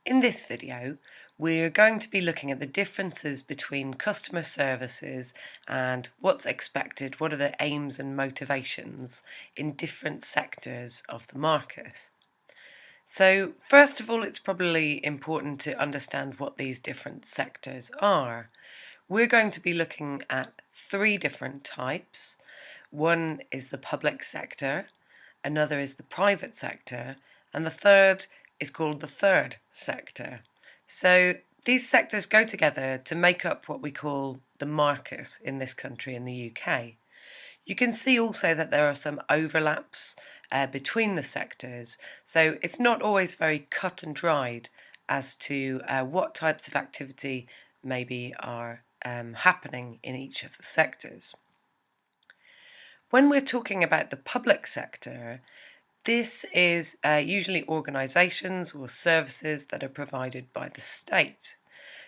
In this video, we're going to be looking at the differences between customer services and what's expected, what are the aims and motivations in different sectors of the market. So first of all, it's probably important to understand what these different sectors are. We're going to be looking at three different types. One is the public sector, another is the private sector, and the third is called the third sector. So these sectors go together to make up what we call the market in this country, in the UK. You can see also that there are some overlaps between the sectors, so it's not always very cut and dried as to what types of activity maybe are happening in each of the sectors. When we're talking about the public sector, this is usually organisations or services that are provided by the state.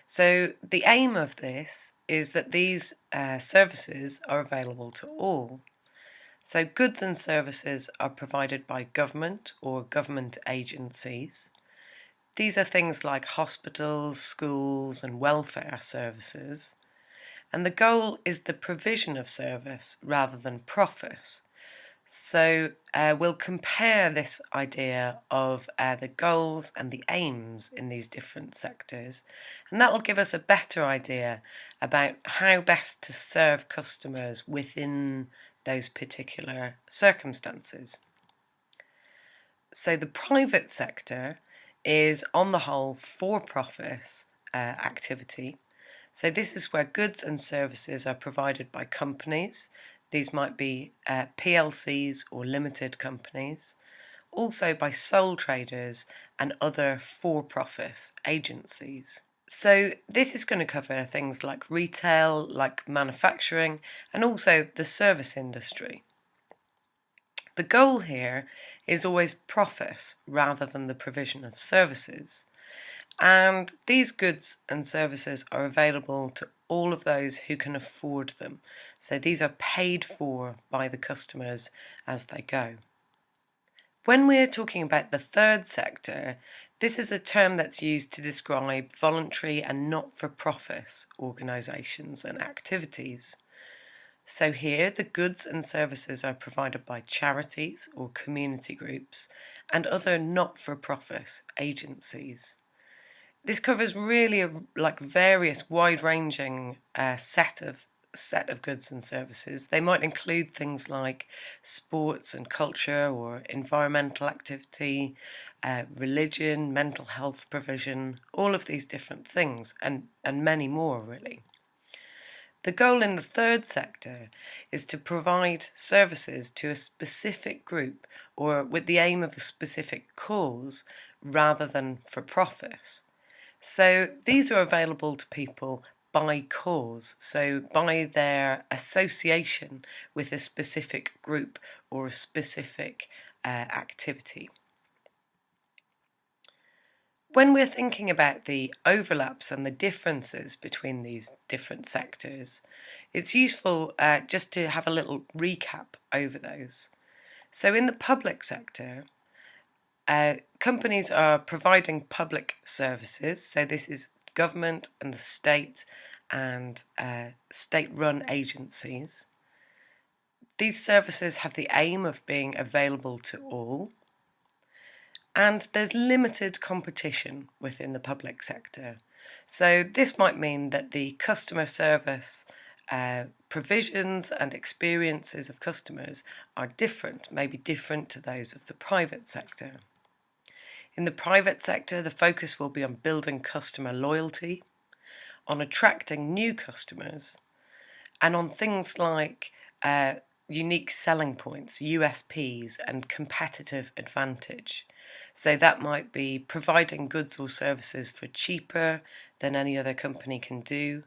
So the aim of this is that these services are available to all. So goods and services are provided by government or government agencies. These are things like hospitals, schools and welfare services. And the goal is the provision of service rather than profit. So we'll compare this idea of the goals and the aims in these different sectors, and that will give us a better idea about how best to serve customers within those particular circumstances. So the private sector is, on the whole, for-profit activity. So this is where goods and services are provided by companies. These might be PLCs or limited companies, also by sole traders and other for-profit agencies. So this is going to cover things like retail, like manufacturing, and also the service industry. The goal here is always profit rather than the provision of services. And these goods and services are available to all of those who can afford them. So these are paid for by the customers as they go. When we're talking about the third sector, this is a term that's used to describe voluntary and not-for-profit organisations and activities. So here, the goods and services are provided by charities or community groups and other not-for-profit agencies. This covers really various wide-ranging set of goods and services. They might include things like sports and culture or environmental activity, religion, mental health provision, all of these different things, and many more really. The goal in the third sector is to provide services to a specific group or with the aim of a specific cause rather than for profit. So these are available to people by cause, so by their association with a specific group or a specific activity. When we're thinking about the overlaps and the differences between these different sectors, it's useful just to have a little recap over those. So in the public sector, companies are providing public services, so this is government and the state and state-run agencies. These services have the aim of being available to all, and there's limited competition within the public sector. So this might mean that the customer service provisions and experiences of customers are different, maybe different to those of the private sector. In the private sector, the focus will be on building customer loyalty, on attracting new customers, and on things like unique selling points, USPs, and competitive advantage. So that might be providing goods or services for cheaper than any other company can do,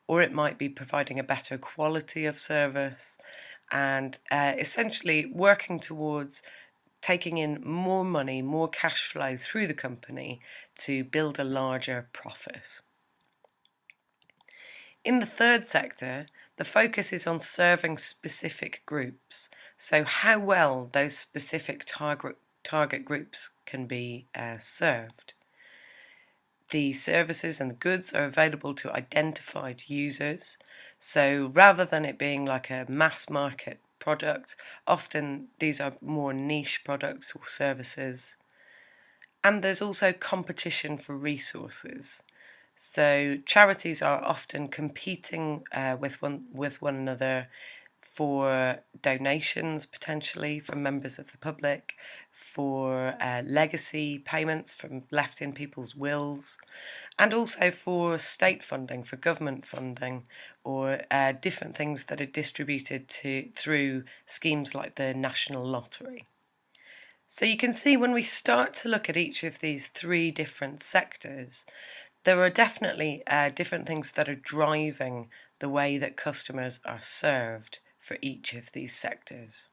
or it might be providing a better quality of service, and essentially working towards taking in more money, more cash flow through the company to build a larger profit. In the third sector, the focus is on serving specific groups, so how well those specific target groups can be served. The services and the goods are available to identified users. So rather than it being like a mass market product, often these are more niche products or services. And there's also competition for resources. So charities are often competing with one another for donations, potentially from members of the public, for legacy payments from left in people's wills, and also for state funding, for government funding, or different things that are distributed through schemes like the National Lottery. So you can see when we start to look at each of these three different sectors, there are definitely different things that are driving the way that customers are served for each of these sectors.